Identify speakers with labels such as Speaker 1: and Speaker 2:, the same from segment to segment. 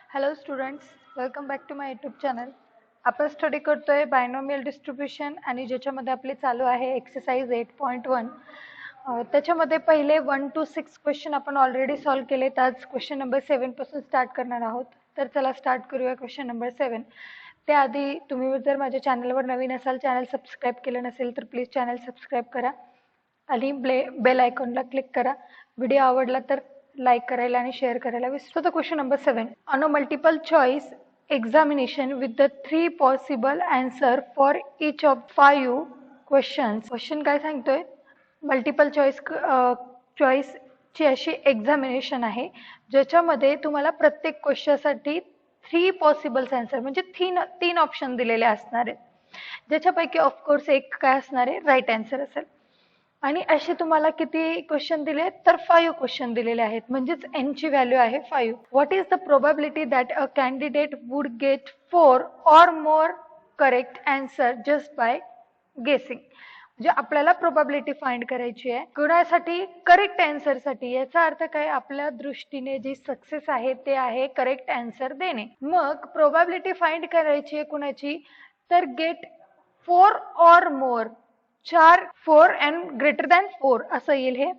Speaker 1: Hello students, welcome back to my YouTube channel. आपण study करतोय binomial distribution आणि ज्याच्यामध्ये आपले चालू आहे एक्सरसाइज 8.1. त्याच्यामध्ये पहिले 1 to 6 क्वेश्चन आपण ऑलरेडी सॉल्व्ह केलेत. आज क्वेश्चन नंबर 7 पासून स्टार्ट करणार आहोत. तर चला स्टार्ट करूया क्वेश्चन नंबर 7. त्याआधी तुम्ही जर माझ्या चॅनलवर नवीन असाल, चॅनल सबस्क्राईब केलं नसेल तर प्लीज चॅनल सबस्क्राईब करा आणि बेल आयकॉनला क्लिक करा. व्हिडिओ आवडला तर लाईक करायला आणि शेअर करायला विसरू नका. Question number 7. On a multiple choice examination with the 3 possible answer for each of 5 questions. Question काय सांगतोय? मल्टिपल चॉईस ची अशी एक्झामिनेशन आहे ज्याच्यामध्ये तुम्हाला प्रत्येक क्वेश्चनसाठी 3 पॉसिबल आन्सर म्हणजे तीन ऑप्शन दिलेले असणार आहेत, ज्याच्यापैकी ऑफकोर्स एक काय असणार आहे, राईट आन्सर असेल. आणि असे तुम्हाला किती क्वेश्चन दिले तर 5 क्वेश्चन दिलेले आहेत, म्हणजेच n ची व्हॅल्यू आहे 5. What is the probability that a candidate would get 4 or more correct answer just by गेसिंग. म्हणजे आपल्याला प्रोबॅबिलिटी फाइंड करायची आहे कुणासाठी? करेक्ट आन्सर साठी. याचा अर्थ काय? आपल्या दृष्टीने जी सक्सेस आहे ते आहे करेक्ट आन्सर देणे. मग प्रोबॅबिलिटी फाइंड करायची आहे कुणाची? तर gate 4 or more, 4 and greater than 4 असं येईल हे.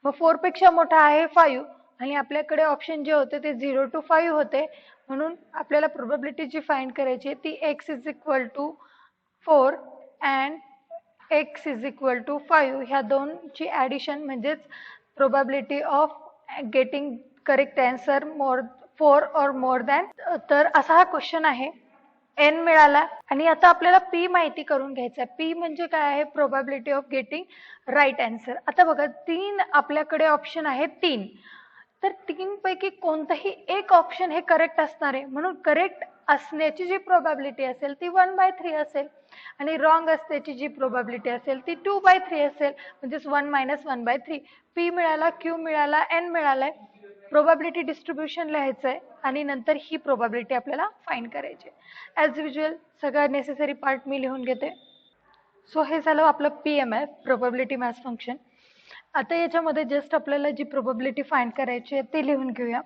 Speaker 1: मग 4 पेक्षा मोठा आहे 5 आणि आपल्याकडे ऑप्शन जे होते ते 0 to 5 होते, म्हणून आपल्याला प्रोबॅबिलिटी जी फाइंड करायची आहे ती x is equal to 4 and x is equal to 5 ह्या दोनची ॲडिशन म्हणजेच probability of getting correct answer 4 or more than. तर असा हा क्वेश्चन आहे. n मिळाला आणि आता आपल्याला p माहिती करून घ्यायचा. p म्हणजे काय आहे? Probability of getting right answer. आता बघा, आपल्याकडे ऑप्शन आहे 3. तर 3 पैकी कोणताही एक ऑप्शन हे करेक्ट असणार आहे, म्हणून करेक्ट असण्याची जी प्रोबॅबिलिटी असेल ती 1/3 असेल आणि रॉंग असण्याची जी प्रोबॅबिलिटी असेल ती 2/3 असेल, म्हणजेच 1 - 1/3. p मिळाला, q मिळाला, n मिळालाय. प्रोबॅबिलिटी डिस्ट्रीब्युशन लिहायचं आहे आणि नंतर ही प्रोबॅबिलिटी आपल्याला फाइंड करायची आहे. ॲज युजल सगळं नेसेसरी पार्ट मी लिहून घेते. सो हे झालं आपलं PMF, प्रोबॅबिलिटी मॅथ्स फंक्शन. आता याच्यामध्ये जस्ट आपल्याला जी प्रोबॅबिलिटी फाइंड करायची आहे ते लिहून घेऊया.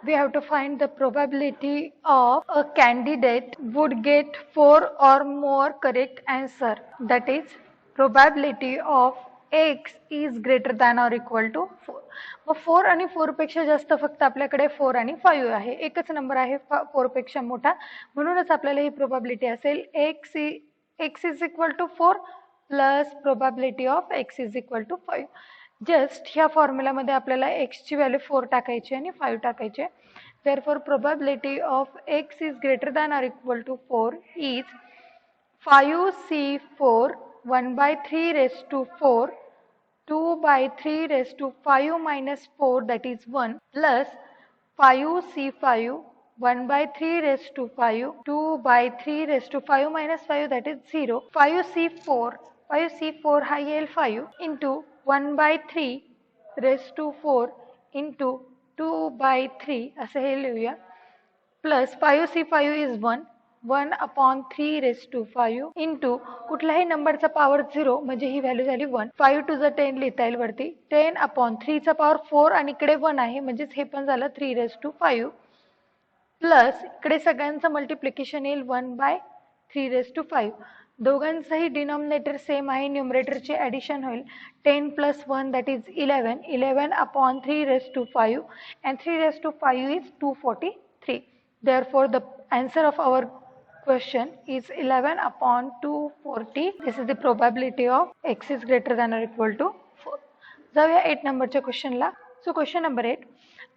Speaker 1: We have to find the probability of a candidate would get 4 or more correct answer. That is, probability of x is greater than or equal to 4. मग 4 आणि 4 पेक्षा जास्त फक्त आपल्याकडे 4 आणि 5 आहे. एकच नंबर आहे 4 पेक्षा मोठा, म्हणूनच आपल्याला ही प्रोबॅबिलिटी असेल x is equal to 4 plus probability of x is equal to 5. Just ह्या फॉर्म्युलामध्ये आपल्याला x ची व्हॅल्यू 4 टाकायची आणि 5 टाकायचे. Therefore probability of x is greater than or equal to 4 is 5c4 1/3 raised to 4 2/3 raised to 5 minus 4 that is 1 plus 5c5 1/3 raised to 5 2/3 raised to 5 minus 5 that is 0. 5c4 हा येईल 5 into 1/3 raised to 4 into 2/3 असं हे लिहूया, plus 5c5 is 1/3 raised to 5 into कुठल्याही नंबरचा power 0 म्हणजे ही value झाली 1. 5 to the 10 लिहिता येईल वरती. 10/3 चा पॉवर 4 आणि इकडे 1 आहे, म्हणजेच हे पण झालं 3 raised to 5 प्लस इकडे सगळ्यांचं मल्टिप्लिकेशन येईल 1/3 raised to 5. दोघांचाही डिनॉमिनेटर सेम आहे, न्यूमरेटरची ॲडिशन होईल. 10 plus 1 that is 11. 11/3 raised to 5 and 3 raised to 5 is 243. Therefore the answer of our question is 11/240. This is the probability of x is greater than or equal to 4. जाऊया 8 नंबरच्या क्वेश्चनला. So question number 8.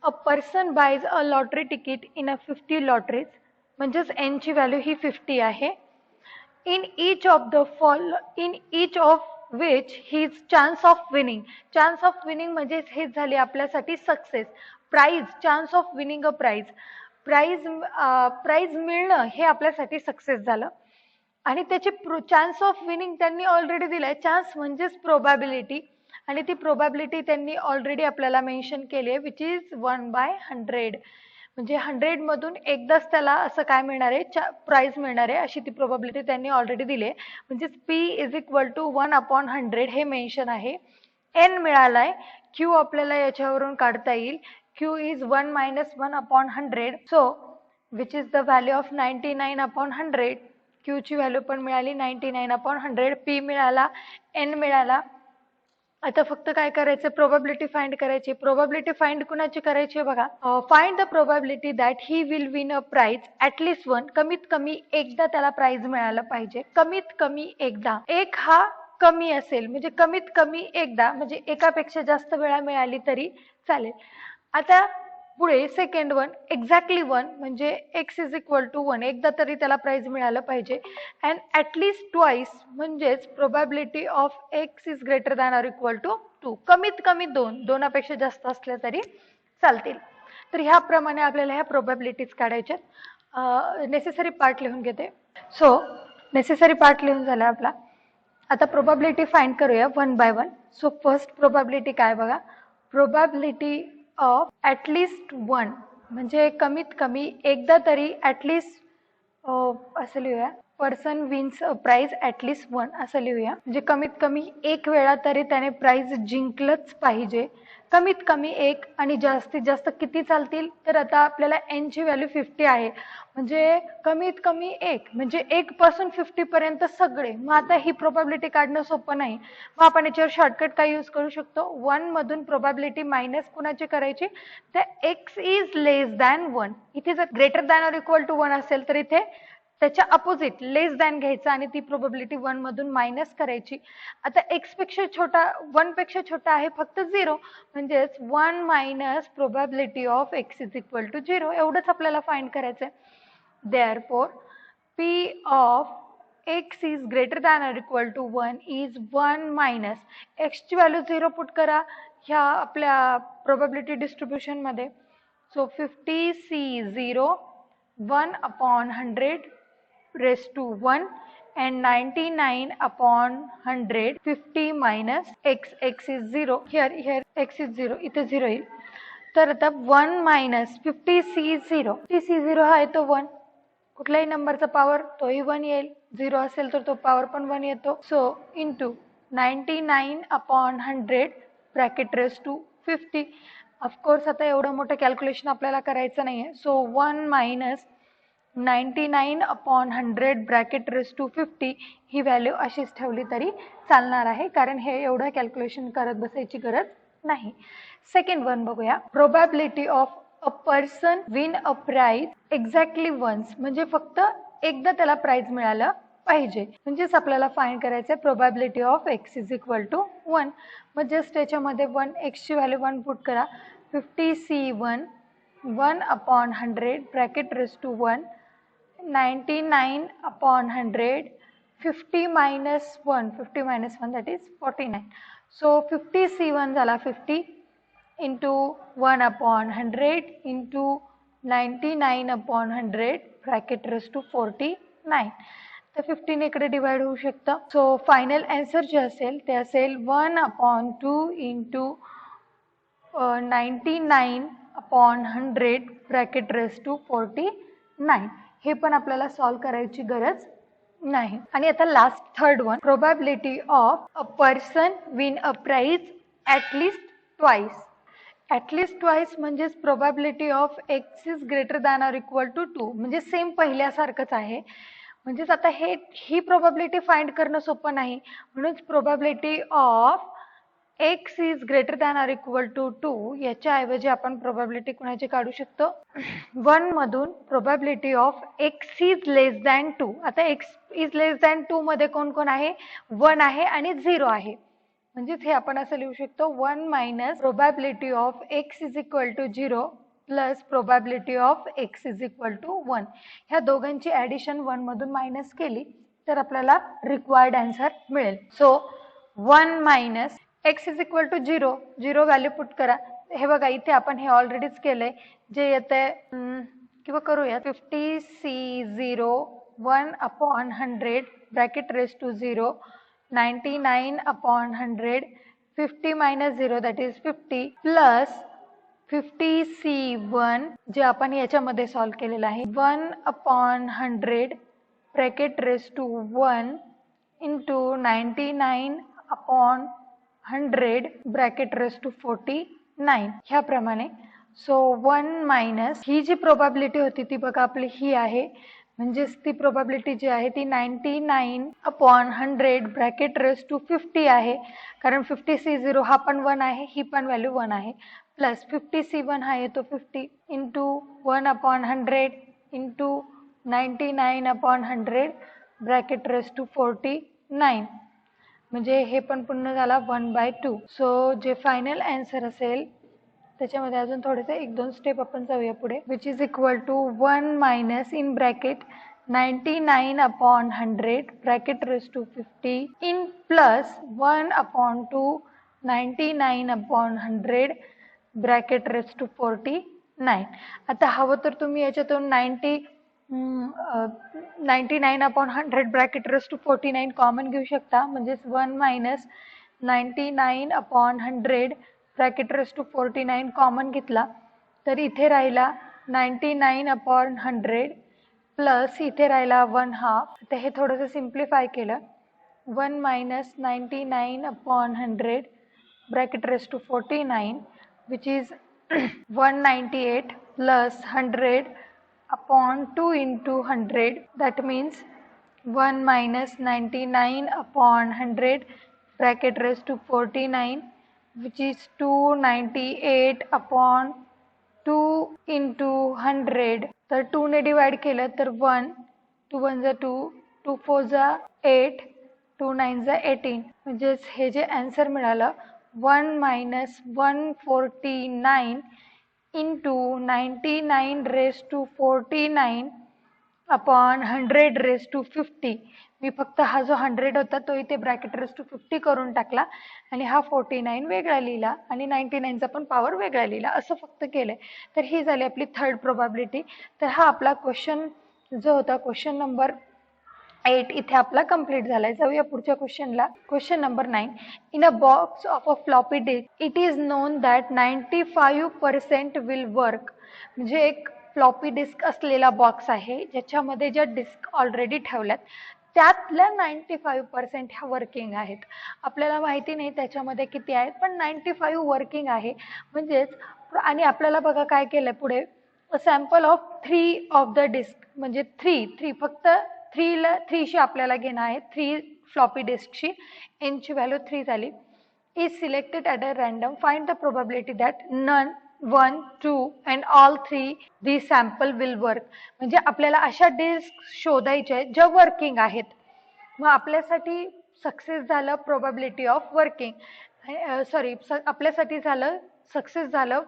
Speaker 1: A person buys a lottery ticket in a 50 lotteries, म्हणजेच n ची value ही 50 आहे. in each of which his chance of winning म्हणजे हेच झाली आपल्यासाठी success. Prize, chance of winning a prize मिळणं हे आपल्यासाठी सक्सेस झालं आणि त्याची चान्स ऑफ विनिंग त्यांनी ऑलरेडी दिलाय. चान्स म्हणजेच प्रोबॅबिलिटी आणि ती प्रोबॅबिलिटी त्यांनी ऑलरेडी आपल्याला मेन्शन केली आहे, विच इज 1/100. म्हणजे 100 मधून एकदाच त्याला असं काय मिळणार आहे, प्राइज मिळणार आहे, अशी ती प्रोबॅबिलिटी त्यांनी ऑलरेडी दिली आहे. म्हणजे p is equal to 1/100 हे मेन्शन आहे. n मिळालाय, q आपल्याला याच्यावरून काढता येईल. q is 1 - 1/100. So which is the value of 99 upon 100. Q ची व्हॅल्यू पण मिळाली 99 अपॉन 100. P मिळाला, N मिळाला. आता फक्त काय करायचं, प्रोबॅबिलिटी फाइंड करायची. प्रोबॅबिलिटी फाइंड कुणाची करायची बघा. Find the probability that he will win a prize at least one. कमीत कमी एकदा त्याला प्राइज मिळालं पाहिजे. कमीत कमी एकदा. एक हा कमी असेल म्हणजे कमीत कमी एकदा, म्हणजे एकापेक्षा जास्त वेळा मिळाली तरी चालेल. आता पुढे सेकंड वन, एक्झॅक्टली वन म्हणजे x इज इक्वल टू 1. एकदा तरी त्याला प्राइज मिळालं पाहिजे. अँड ॲटलिस्ट ट्वाइस म्हणजेच probability of x is greater than or equal to 2. कमीत कमी दोनापेक्षा जास्त असल्या तरी चालतील. तर ह्याप्रमाणे आपल्याला ह्या प्रोबॅबिलिटीज काढायच्यात. नेसेसरी पार्ट लिहून घेते. सो नेसेसरी पार्ट लिहून झाला आपला. आता प्रोबॅबिलिटी फाइंड करूया one by one. So first probability काय बघा, प्रोबॅबिलिटी ऑफ ॲटलिस्ट वन म्हणजे कमीत कमी एकदा तरी ॲटलिस्ट असं लिहूया, पर्सन विन्स अ प्राइज ॲटलिस्ट वन असं लिहूया. म्हणजे कमीत कमी एक वेळा तरी त्याने प्राइज जिंकलंच पाहिजे. कमीत कमी एक आणि जास्तीत जास्त किती चालतील, तर आता आपल्याला n ची व्हॅल्यू 50 आहे म्हणजे कमीत कमी एक म्हणजे 1 पासून 50 पर्यंत सगळे. मग आता ही प्रोबॅबिलिटी काढणं सोपं नाही. मग आपण याच्यावर शॉर्टकट काय यूज करू शकतो, 1 मधून प्रोबॅबिलिटी मायनस कुणाची करायची, तर x इज लेस दॅन 1. इथे जर greater than or equal to 1 असेल तर इथे त्याच्या अपोजिट लेस दॅन घ्यायचा आणि ती प्रोबॅबिलिटी 1 मधून मायनस करायची. आता x पेक्षा छोटा 1 पेक्षा छोटा आहे फक्त 0 म्हणजेच 1 minus probability of x is equal to 0 एवढंच आपल्याला फाइंड करायचं आहे. Therefore p of x is greater than or equal to 1 is 1 minus x ची व्हॅल्यू 0 पुट करा ह्या आपल्या प्रोबॅबिलिटी डिस्ट्रीब्युशन मध्ये. So 50c0 1 upon 100 raised to 1 and 99 upon 100 50 minus x is 0. Here x is 0, इथे 0 येईल. तर आता 1 minus 50c0, 50c0 हा येतो 1. कुठल्याही नंबरचा पॉवर तोही 1 येईल. 0 असेल तर तो पॉवर पण 1 येतो. So into 99 upon 100 bracket raise to 50. Of course आता एवढं मोठं कॅल्क्युलेशन आपल्याला करायचं नाहीये. So 1 minus 99 upon 100 bracket raise to 50 ही व्हॅल्यू अशीच ठेवली तरी चालणार आहे कारण हे एवढं कॅल्क्युलेशन करत बसायची गरज नाही. सेकंड वन बघूया. Probability of a person win a prize exactly once म्हणजे फक्त एकदा त्याला प्राइज मिळालं पाहिजे. म्हणजेच आपल्याला फाइंड करायचं आहे probability of x is equal to 1. मग जस्ट त्याच्यामध्ये 1 x ची व्हॅल्यू 1 पुट करा. 50c1 1 upon 100 bracket raise to 1 99 upon 100 50 minus 1 50 minus 1 that is 49. So 50c1 झाला 50 into 1 upon 100 into 99 upon 100 bracket raised to 49. तर 15 इकडे डिवाइड होऊ शकतं. सो फायनल आन्सर जे असेल ते असेल 1 upon 2 into 99 upon 100 bracket raised to 49. हे पण आपल्याला सॉल्व करायची गरज नाही. आणि आता last third one, probability of a person win a prize at least twice. At least twice म्हणजेच probability of x is greater than or equal to 2 म्हणजे सेम पहिल्यासारखंच आहे. म्हणजेच आता ही प्रोबॅबिलिटी फाइंड करणं सोपं नाही. म्हणून probability of x is greater than or equal to 2 याच्या ऐवजी आपण प्रोबॅबिलिटी कुणाची काढू शकतो, 1 मधून probability of x is less than 2. आता x इज लेस दॅन 2 मध्ये कोण कोण आहे, 1 आहे आणि 0 आहे. म्हणजेच हे आपण असं लिहू शकतो 1 minus probability of x is equal to 0 plus probability of x is equal to 1. ह्या दोघांची ॲडिशन 1 मधून मायनस केली तर आपल्याला रिक्वायर्ड आन्सर मिळेल. So 1 minus x is equal to 0, 0 value put करा. हे बघा इथे आपण हे ऑलरेडीच केलंय जे येतंय किंवा करूया 50c0 1 upon 100 bracket raise to 0 99 upon 100 50 minus 0 that is 50 plus 50c1 जे आपण याच्यामध्ये सॉल्व केलेलं आहे 1 upon 100 bracket raise to 1 into 99 upon 100 bracket raise to 49 ह्याप्रमाणे. सो 1 मायनस ही जी प्रोबॅबिलिटी होती ती बघा आपली ही आहे, म्हणजेच ती प्रोबॅबिलिटी जी आहे ती 99/100 ब्रॅकेट रेस टू 50 आहे, कारण 50C0 हा पण 1 आहे, ही पण व्हॅल्यू 1 आहे, प्लस 50C1 हा येतो 50 into 1/100 into 99/100 bracket raise to 49, म्हणजे हे पण पूर्ण झाला 1/2. सो जे फायनल आन्सर असेल त्याच्यामध्ये अजून थोडेसे 1-2 स्टेप आपण जाऊया पुढे, which is equal to 1 minus in bracket 99/100 bracket raise to 50 in plus 1/2 99/100 bracket raise to 49. आता हवं तर तुम्ही याच्यातून 99/100 ब्रॅकेट रेस टू 49 कॉमन घेऊ शकता, म्हणजेच 1 minus 99/100 bracket raise to 49 common घेतला तर इथे राहिला 99/100 प्लस इथे राहिला 1/2. तर हे थोडंसं सिम्प्लिफाय केलं, 1 minus 99/100 bracket raise to 49 which is 198 plus 100/2 into 100, that means 1 minus 99/100 bracket raise to 49 which is 298/2 into 100. तर 2 ने डिवाइड केलं तर 1, 2 1 जा 2, 2 4 जा 8, 2 9 जा 18, म्हणजेच हे जे आन्सर मिळालं 1 minus 149 into 99 raise to 49 upon 100 raise to 50. मी फक्त हा जो 100 होता तो इथे ब्रॅकेट रेस टू 50 करून टाकला आणि हा 49 वेगळा लिहिला आणि 99चा पण पॉवर वेगळा लिहिला, असं फक्त केलंय. तर ही झाली आपली थर्ड प्रोबॅबिलिटी. तर हा आपला क्वेश्चन जो होता क्वेश्चन नंबर 8 इथे आपला कंप्लीट झालाय. जाऊया पुढच्या क्वेश्चनला. Question number 9. In a box of a floppy disk it is known that 95% will work. म्हणजे एक फ्लॉपी डिस्क असलेला बॉक्स आहे ज्याच्यामध्ये ज्या डिस्क ऑलरेडी ठेवल्यात त्यातल्या 95% ह्या वर्किंग आहेत. आपल्याला माहिती नाही त्याच्यामध्ये किती आहेत, पण 95 वर्किंग आहे म्हणजेच. आणि आपल्याला बघा काय केलंय पुढे, sample of 3 of the disk, म्हणजे 3 फक्त 3 शी आपल्याला घेणं आहे, 3 फ्लॉपी डिस्कची, n ची व्हॅल्यू 3 झाली. Is selected at a random, find the probability that none 1 2 and all 3 the sample will work. म्हणजे आपल्याला अशा डिस्क शोधायच्या आहेत ज्या वर्किंग आहेत. मग आपल्यासाठी सक्सेस झालं प्रोबॅबिलिटी ऑफ वर्किंग, आपल्यासाठी झालं सक्सेस झालं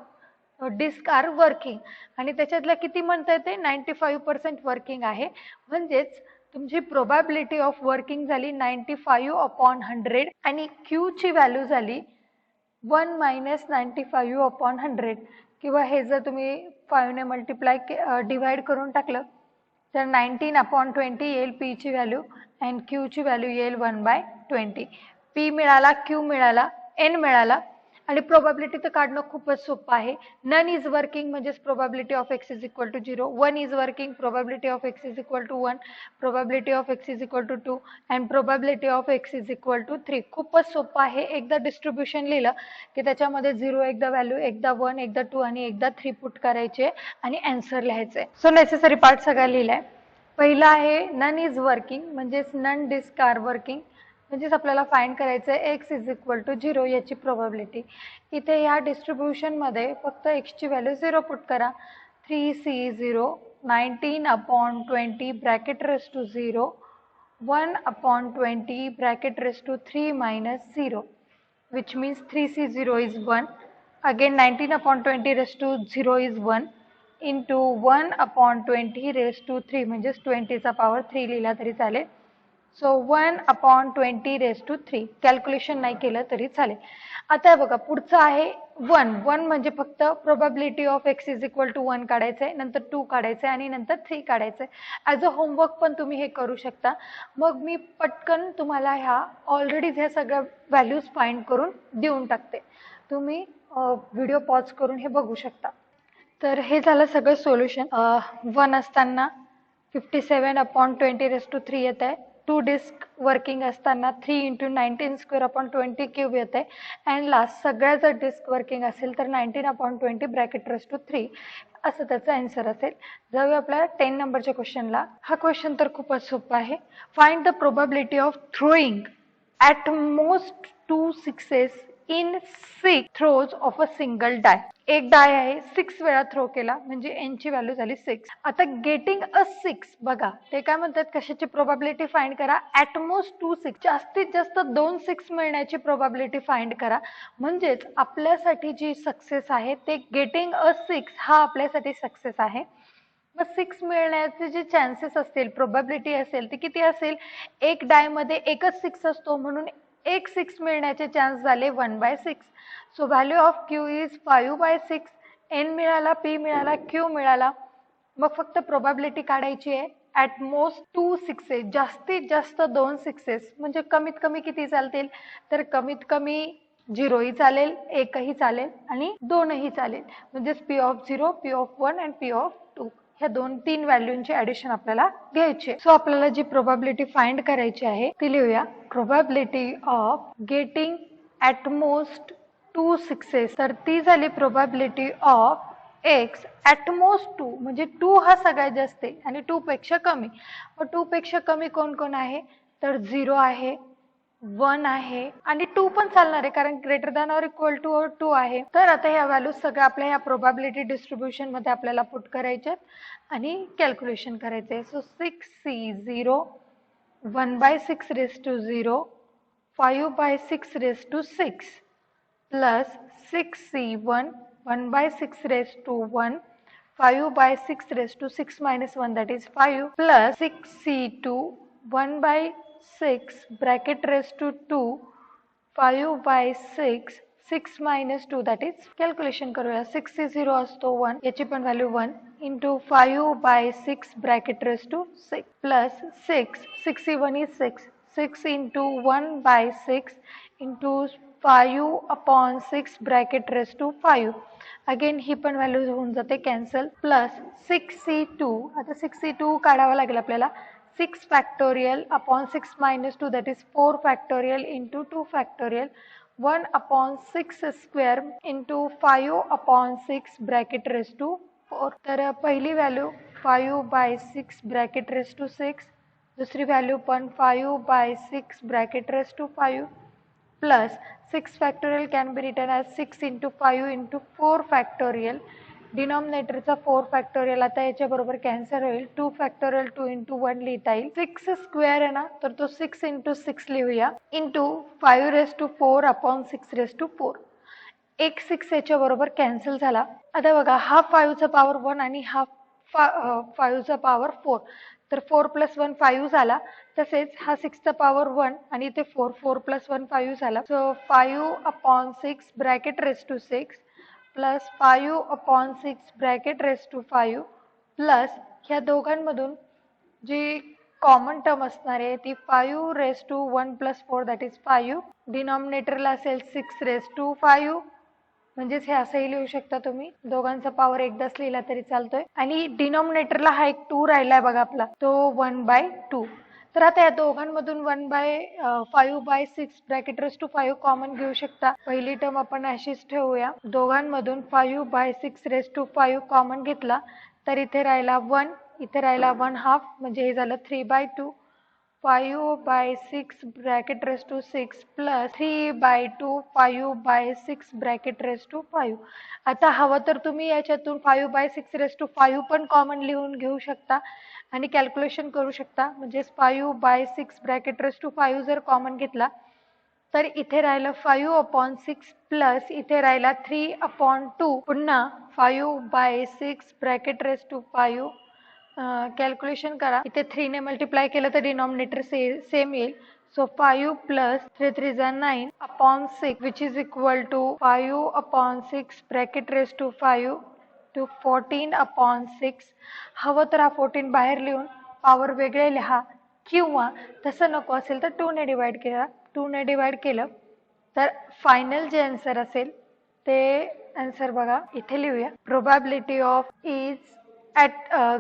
Speaker 1: डिस्क आर वर्किंग, आणि त्याच्यातल्या किती म्हणता येते 95% वर्किंग आहे, म्हणजेच तुमची प्रोबॅबिलिटी ऑफ वर्किंग झाली 95/100 आणि Q ची व्हॅल्यू झाली 1 मायनस 95/100, किंवा हे जर तुम्ही 5 ने मल्टिप्लाय डिवाइड करून टाकलं तर 19/20 येईल P ची व्हॅल्यू आणि Q ची व्हॅल्यू येईल 1/20. P मिळाला, Q मिळाला, N मिळाला. आणि प्रोबॅबिलिटी तर काढणं खूपच सोपं आहे. नन इज वर्किंग म्हणजेच probability of x is equal to 0, 1 is working probability of x is equal to 1, probability of x is equal to 2 and probability of x is equal to 3. खूपच सोपं आहे. एकदा डिस्ट्रीब्युशन लिहिलं की त्याच्यामध्ये 0 एकदा value, एकदा 1, एकदा 2 आणि एकदा 3 पुट करायचे आणि आन्सर लिहायचे. सो नेसेसरी पार्ट सगळा लिहिलाय. पहिला आहे नन इज वर्किंग म्हणजेच नन डिस्क आर वर्किंग, म्हणजेच आपल्याला फाइंड करायचं आहे x इज इक्वल टू 0 याची प्रोबॅबिलिटी. इथे या डिस्ट्रीब्युशनमध्ये फक्त x ची व्हॅल्यू 0 पुट करा. 3C0 19/20 bracket raise to 0 1/20 bracket raise to 3 minus 0, which means 3C0 is 1. Again 19/20 raise to 0 is 1 into 1/20 raise to 3, म्हणजेच 20चा पॉवर 3 लिहिला तरी चालेल. सो 1/20 रेस टू 3, कॅल्क्युलेशन नाही केलं तरी चालेल. आता बघा पुढचं आहे 1 म्हणजे फक्त probability of x is equal to 1 काढायचं आहे, नंतर 2 काढायचं आहे आणि नंतर 3 काढायचं आहे. ॲज अ होमवर्क पण तुम्ही हे करू शकता. मग मी पटकन तुम्हाला ह्या ऑलरेडी ह्या सगळ्या व्हॅल्यूज फाइंड करून देऊन टाकते. तुम्ही व्हिडिओ पॉज करून हे बघू शकता. तर हे झालं सगळं सोल्युशन. 1 असताना 57/20 रेस टू 3 येत आहे, टू डिस्क वर्किंग असताना 3 इंटू 19² येत आहे. अँड लास्ट सगळ्या जर डिस्क वर्किंग असेल तर 19/20 ब्रॅकेट रेस टू 3 असं त्याचा आन्सर असेल. जाऊया आपल्या 10 नंबरच्या क्वेश्चनला. हा क्वेश्चन तर खूपच सोपा आहे. Find the probability of throwing at most 2 sixes in 6 throws of a single die. एक डाय आहे 6 वेळा थ्रो केला म्हणजे n ची व्हॅल्यू झाली 6. आता गेटिंग अ 6 बघा ते काय म्हणतात, कशाची प्रोबॅबिलिटी फाइंड करा. ॲट मोस्ट 2 6 जास्तीत जास्त 2 6 मिळण्याची प्रोबॅबिलिटी फाइंड करा. म्हणजेच आपल्यासाठी जी सक्सेस आहे ते गेटिंग अ 6 हा आपल्यासाठी सक्सेस आहे. मग 6 मिळण्याचे जे चान्सेस असतील, प्रोबॅबिलिटी असेल ती किती असेल. एक डाय मध्ये एकच 6 असतो म्हणून एक 6 मिळण्याचे चान्स झाले 1/6. So value of Q is 5/6. N मिळाला, पी मिळाला, क्यू मिळाला. मग फक्त प्रोबॅबिलिटी काढायची आहे. ॲट मोस्ट 2 6 जास्तीत जास्त 2 6 म्हणजे कमीत कमी किती चालतील, तर कमीत कमी 0ही चालेल, 1ही चालेल आणि 2ही चालेल. म्हणजेच P of 0, P of 1 and P of 2 ह्या 2-3 व्हॅल्यूंचे ऍडिशन आपल्याला घ्यायचे. सो आपल्याला जी प्रोबॅबिलिटी फाइंड करायची आहे ती लिहूया. Probability of getting at most 2 6 तर ती झाली probability of x at most 2 म्हणजे 2 हा सगळ्यात जास्त आहे आणि 2 पेक्षा कमी. मग 2 पेक्षा कमी कोण कोण आहे, तर 0 आहे, 1 आहे आणि 2 पण चालणार आहे कारण greater than or equal to 2 आहे. तर आता ह्या व्हॅल्यू सगळ्या आपल्या ह्या प्रोबॅबिलिटी डिस्ट्रीब्युशन मध्ये आपल्याला पुट करायचे आणि कॅल्क्युलेशन करायचे. So 6c0 1/6 raised to 0 5/6 raised to 6 plus 6c1 1/6 raised to 1 5/6 raised to 6 minus 1 that is 5 plus 6c2 1/6 bracket raised to 2 5/6 6 minus 2 that is calculation करूया. 6c0 असतो 1 याची पण value 1 into 5/6 bracket raised to 6 plus 6c1 is 6 into 1/6 into 5/6 bracket raised to 5. Again ही पण value होऊन जाते cancel. Plus 6c2 आता 6c2 काढावा लागेल आपल्याला. 6 factorial upon 6 minus 2 that is 4 factorial into 2 factorial 1/6 square into 5/6 bracket raised to 4. तर पहिली value 5/6 bracket raised to 6, दुसरी व्हॅल्यू पण 5/6 bracket raised to 5 plus 6 factorial can be written as 6 into 5 into 4 factorial. डिनॉमिनेटरचा 4 factorial आता याच्या बरोबर cancel होईल. 2 factorial 2 into 1 लिहिता येईल. 6 स्क्वेअर आहे ना तर तो 6 into 6 लिहूया into 5 raised to 4 upon 6 raised to 4. एक 6 याच्या बरोबर कॅन्सल झाला. आता बघा हा 5 चा पॉवर 1 आणि हा 5 चा पॉवर 4 तर 4 plus 1 5 झाला. तसेच हा 6 चा पॉवर 1 आणि इथे 4 plus 1 5 झाला. So 5/6 bracket raise to 6 plus 5/6 bracket raise to 5 plus ह्या दोघांमधून जी कॉमन टर्म असणार आहे ती 5 raised to 1 plus 4 that is 5. डिनॉमिनेटरला असेल 6 raised to 5 म्हणजेच हे असंही लिहू शकता तुम्ही. दोघांचा पॉवर एकदाच लिहिला तरी चालतोय. आणि डिनॉमिनेटरला हा एक 2 राहिलाय बघा आपला तो 1/2. तर आता या दोघांमधून 5/6 ब्रॅकेट रेस टू 5 कॉमन घेऊ शकता. पहिली टर्म आपण अशीच ठेवूया. दोघांमधून 5/6 रेस टू 5 कॉमन घेतला तर इथे राहिला 1, इथे राहिला 1/2 म्हणजे हे झालं 3/2. 5/6 bracket raise to 6 plus 3/2 5/6 bracket raise to 5. आता हवं तर तुम्ही याच्यातून 5/6 रेस टू 5 पण कॉमन लिहून घेऊ शकता आणि कॅल्क्युलेशन करू शकता. म्हणजे 5/6 ब्रॅकेट रेस टू 5 जर कॉमन घेतला तर इथे राहिलं 5/6 प्लस इथे राहिला 3/2 पुन्हा 5/6 ब्रॅकेट रेस टू 5. कॅल्क्युलेशन करा. इथे 3 ने मल्टिप्लाय केलं तर डिनॉमिनेटर सेम येईल. सो 5 प्लस 3 3 जा 9/6 which is equal to 5/6 bracket raise to 5 to 14/6. हवं तर हा 14 बाहेर लिहून पॉवर वेगळे लिहा किंवा तसं नको असेल तर 2 ने डिवाइड केला. 2 ने डिवाइड केलं तर फायनल जे आन्सर असेल ते आन्सर बघा इथे लिहूया. Probability of is at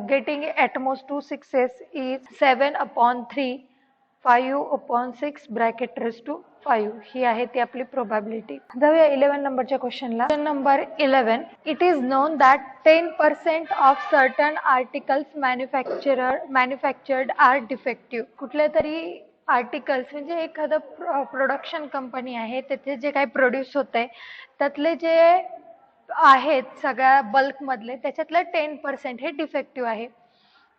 Speaker 1: getting at most 2 6s is 7/3 5/6 bracket raise to 5 ही आहे ती आपली प्रोबॅबिलिटी. जाऊया 11 नंबरच्या क्वेश्चनला. Question number 11. It is known that 10% of certain articles manufactured are defective. कुठल्या तरी आर्टिकल्स म्हणजे एखादं प्रोडक्शन कंपनी आहे, त्याचे जे काही प्रोड्यूस होत आहे त्यातले जे आहेत सगळ्या बल्क मधले त्याच्यातलं 10% हे डिफेक्टिव्ह आहे.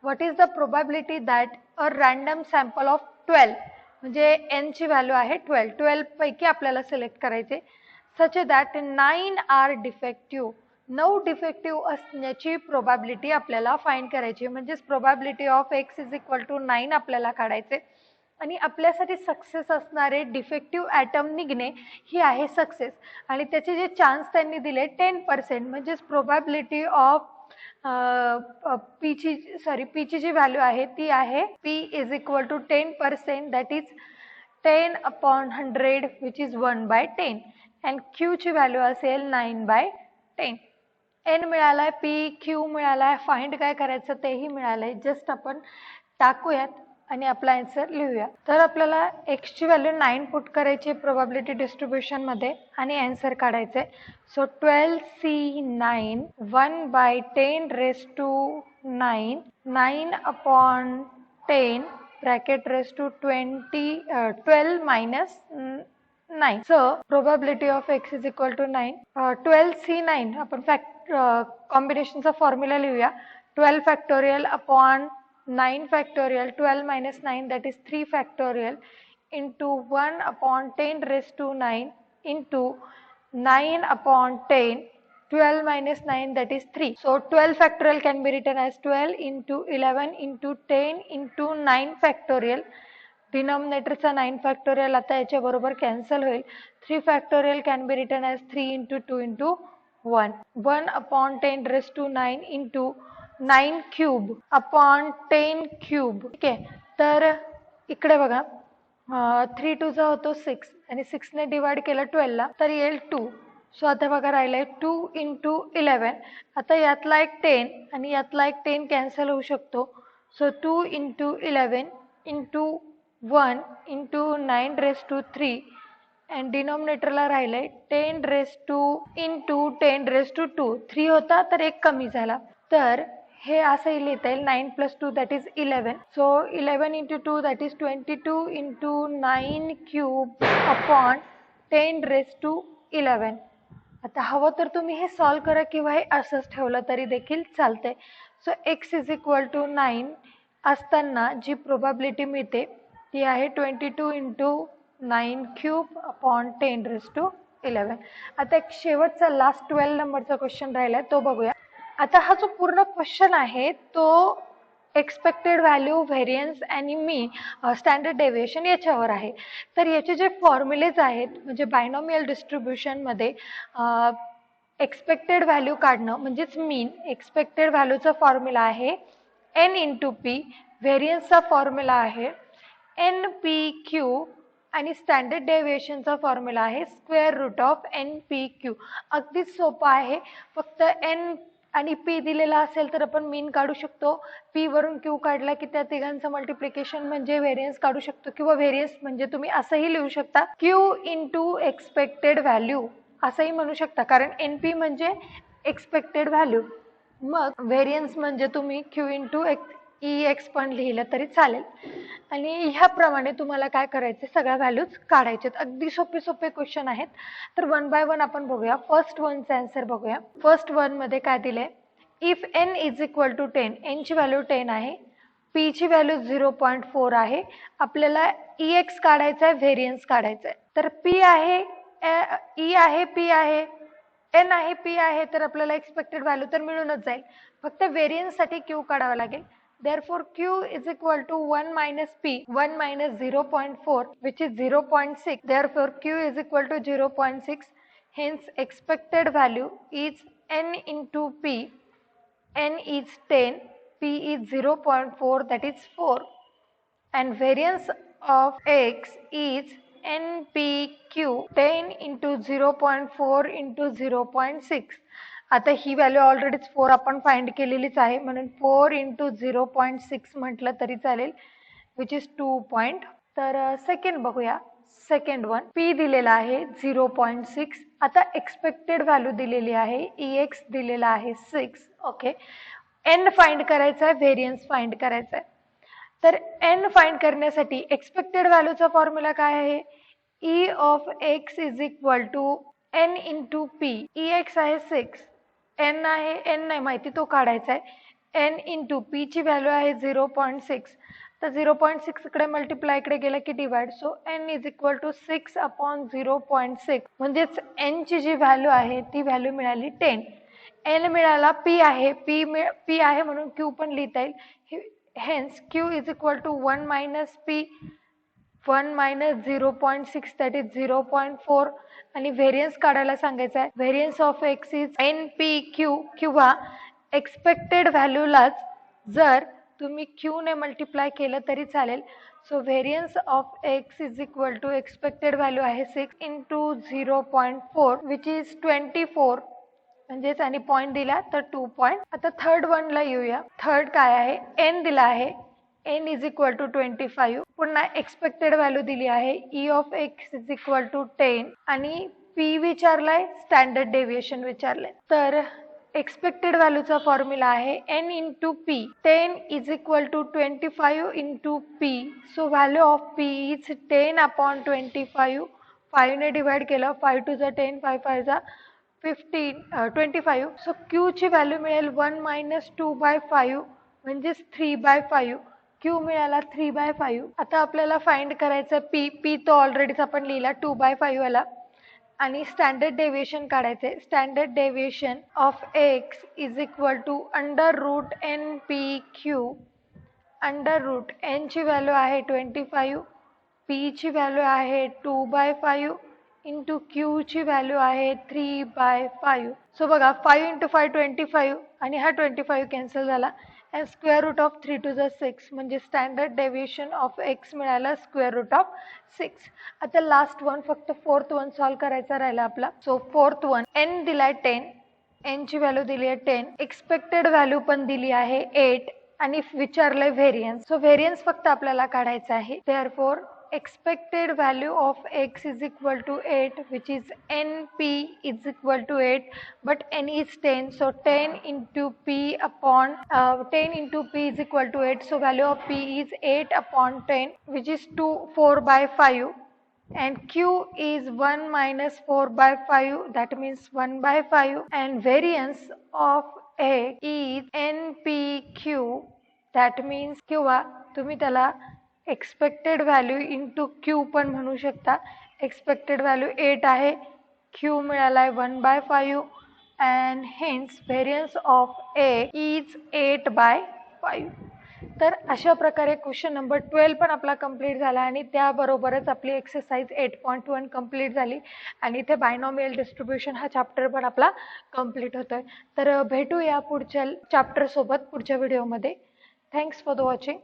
Speaker 1: What is the probability that a random sample of 12 म्हणजे n ची व्हॅल्यू आहे 12 पैकी आपल्याला सिलेक्ट करायचे such that 9 are defective. 9 defective असण्याची प्रोबॅबिलिटी आपल्याला फाइंड करायची. म्हणजेच probability of x is equal to 9 आपल्याला काढायचे आणि आपल्यासाठी सक्सेस असणारे डिफेक्टिव्ह ॲटम निघणे ही आहे सक्सेस. आणि त्याचे जे चान्स त्यांनी दिले 10% म्हणजेच प्रोबॅबिलिटी ऑफ पी ची जी व्हॅल्यू आहे ती आहे p is equal to 10% that is 10/100 which is 1/10 and q ची व्हॅल्यू असेल 9/10. n मिळालाय, p q मिळालाय, फाइंड काय करायचं तेही मिळालंय. जस्ट आपण टाकूयात आणि आपला आन्सर लिहूया. तर आपल्याला x ची व्हॅल्यू 9 पुट करायची प्रोबॅबिलिटी डिस्ट्रीब्युशन मध्ये आणि आन्सर काढायचे. So 12c9 1/10 raise to 9 9/10 bracket raise to 12 minus 9. So probability of x is equal to 9. 12c9 आपण कॉम्बिनेशनचा फॉर्म्युला लिहूया. 12 factorial upon 9 factorial 12 minus 9 that is 3 factorial into 1/10 raised to 9 into 9/10 12 minus 9 that is 3. So 12 factorial can be written as 12 into 11 into 10 into 9 factorial. डिनॉमिनेटरचा 9 factorial आता याच्या बरोबर cancel होईल. 3 factorial can be written as 3 into 2 into 1. 1/10 raised to 9 into 9 cube upon 10 cube. ठीक आहे. तर इकडे बघा 3 2 चा होतो 6 आणि 6 ने डिवाइड केलं 12 ला तर येईल 2. सो आता बघा राहिलंय 2 into 11. आता यातला एक 10 आणि यातला एक 10 कॅन्सल होऊ शकतो. So 2 into 11 into 1 into 9 raised to 3 and डिनॉमिनेटरला राहिलंय 10 raised to into 10 raised to 2. 3 होता तर एक कमी झाला. तर हे असंही लिहिता येईल 9 plus 2 that is 11. So 11 into 2 that is 22 into 9 cube upon 10 raised to 11. आता हवं तर तुम्ही हे सॉल्व करा किंवा हे असंच ठेवलं तरी देखील चालतंय. So x is equal to 9 असताना जी प्रोबॅबिलिटी मिळते ती आहे 22 into 9 cube upon 10 raised to 11. आता एक शेवटचा लास्ट 12 नंबरचा क्वेश्चन राहिलाय तो बघूया. आता हा जो पूर्ण क्वेश्चन आहे तो एक्सपेक्टेड व्हॅल्यू, व्हेरियन्स आणि मीन, स्टँडर्ड डेव्हिएशन याच्यावर आहे. तर याचे जे फॉर्म्युलेज आहेत म्हणजे बायनॉमियल डिस्ट्रीब्युशन मध्ये एक्सपेक्टेड व्हॅल्यू काढणं म्हणजेच मीन. एक्सपेक्टेड व्हॅल्यूचा फॉर्म्युला आहे n into p. व्हेरियन्सचा फॉर्म्युला आहे npq आणि स्टँडर्ड डेव्हिएशनचा फॉर्म्युला आहे स्क्वेअर रूट ऑफ npq. अगदीच सोपं आहे. फक्त n आणि p दिलेला असेल तर आपण मीन काढू शकतो. p वरून q काढला की त्या तिघांचं मल्टिप्लिकेशन म्हणजे व्हेरियन्स काढू शकतो किंवा व्हेरियन्स म्हणजे तुम्ही असंही लिहू शकता q इंटू एक्सपेक्टेड व्हॅल्यू असंही म्हणू शकता कारण np म्हणजे एक्सपेक्टेड व्हॅल्यू. मग व्हेरियन्स म्हणजे तुम्ही q इंटू ex पण लिहिलं तरी चालेल. आणि ह्याप्रमाणे तुम्हाला काय करायचे सगळ्या व्हॅल्यूज काढायचे. अगदी सोपे क्वेश्चन आहेत. तर 1 by 1 आपण बघूया. फर्स्ट वनचा आन्सर बघूया. फर्स्ट वन मध्ये काय दिलंय if n is equal to 10. n ची व्हॅल्यू 10 आहे, p ची व्हॅल्यू 0.4 आहे. आपल्याला ex काढायचा आहे, व्हेरियन्स काढायचा आहे. तर p आहे, e आहे, p आहे, n आहे, p आहे. तर आपल्याला एक्सपेक्टेड व्हॅल्यू तर मिळूनच जाईल. फक्त व्हेरियन्स साठी q काढावा लागेल. Therefore q is equal to 1 minus p. 1 minus 0.4 which is 0.6. Therefore q is equal to 0.6. Hence expected value is n into p. n is 10, p is 0.4 that is 4. And variance of x is npq. 10 into 0.4 into 0.6. आता ही value ऑलरेडीच 4 आपण find केलेलीच आहे म्हणून 4 into 0.6 म्हटलं तरी चालेल which is 2.4. तर second बघूया. सेकंड वन पी दिलेला आहे 0.6. आता एक्सपेक्टेड व्हॅल्यू दिलेली आहे, EX दिलेला आहे 6. ओके, एन फाइंड करायचा आहे, व्हेरियन्स फाइंड करायचा आहे. तर एन फाइंड करण्यासाठी एक्सपेक्टेड व्हॅल्यूचा फॉर्म्युला काय आहे? E of x is equal to n into P. EX आहे 6, n आहे, n नाही माहिती तो काढायचा आहे. n इंटू पी ची व्हॅल्यू आहे 0.6. तर 0.6 इकडे मल्टिप्लाय इकडे गेलं की divide. So n is equal to 6 upon 0.6. म्हणजेच n ची जी व्हॅल्यू आहे ती व्हॅल्यू मिळाली 10. n मिळाला, p आहे, p आहे म्हणून q पण लिहिता येईल. Hence q is equal to 1 minus p, 1 minus 0.6 that is 0.4. आणि व्हेरियन्स काढायला सांगायचं आहे. Variance of x is NPQ किंवा एक्सपेक्टेड व्हॅल्यूलाच जर तुम्ही q ने मल्टिप्लाय केलं तरी चालेल. So variance of x is equal to expected value आहे 6 इंटू 0.4 विच इज 24. म्हणजेच आणि पॉईंट दिला तर 2 पॉईंट. आता थर्ड वनला येऊया. थर्ड काय आहे? n दिला आहे, n इज इक्वल टू 25. पुन्हा एक्सपेक्टेड व्हॅल्यू दिली आहे E of x is equal to 10 आणि p विचारलाय, स्टँडर्ड डेव्हिएशन विचारलंय. तर एक्सपेक्टेड व्हॅल्यूचा फॉर्म्युला आहे n into p. 10 is equal to 25 into p. So value of p is 10 upon 25. 5 ने डिवाइड केलं, 5 टू जा 10, 5 5 जा 25. सो q ची व्हॅल्यू मिळेल 1 मायनस 2/5 म्हणजेच 3/5. q मिळाला 3/5. आता आपल्याला फाइंड करायचं p तो ऑलरेडीच आपण लिहिला 2/5 वाला. आणि स्टँडर्ड डेव्हिएशन काढायचे. Standard deviation of x is equal to under root NPQ. Under root n ची व्हॅल्यू आहे 25, p ची व्हॅल्यू आहे 2/5 इंटू q ची व्हॅल्यू आहे 3/5. सो बघा 5 इंटू 5 25 आणि हा 25 कॅन्सल झाला. and square root of 3 to the 6 म्हणजे स्टँडर्ड डेव्हिएशन ऑफ x मिळाला स्क्वेअर रूट ऑफ 6. आता लास्ट वन, फक्त फोर्थ वन सॉल्व करायचा राहिला आपला. सो फोर्थ वन n दिलाय 10, n ची व्हॅल्यू दिली आहे 10, एक्सपेक्टेड व्हॅल्यू पण दिली आहे 8 आणि विचारलंय व्हेरियन्स. सो व्हेरियन्स फक्त आपल्याला काढायचा आहे. Therefore expected value of x is equal to 8 which is NP is equal to 8 but n is 10, so 10 into p upon 10 into p is equal to 8, so value of p is 8 upon 10 which is 4/5 and q is 1 minus 4/5 that means 1/5 and variance of a is NPQ that means किंवा तुम्ही त्याला expected value into Q पण म्हणू शकता. Expected value 8 आहे, Q मिळालाय 1/5 and hence variance of A is 8/5. तर अशा प्रकारे क्वेश्चन नंबर 12 पण आपला कंप्लीट झाला आणि त्याबरोबरच आपली एक्सरसाइज 8.1 कंप्लीट झाली आणि इथे बायनॉमियल डिस्ट्रीब्युशन हा चॅप्टर पण आपला कंप्लीट होतोय. तर भेटूया पुढच्या चॅप्टर सोबत पुढच्या व्हिडिओमध्ये. Thanks for the watching.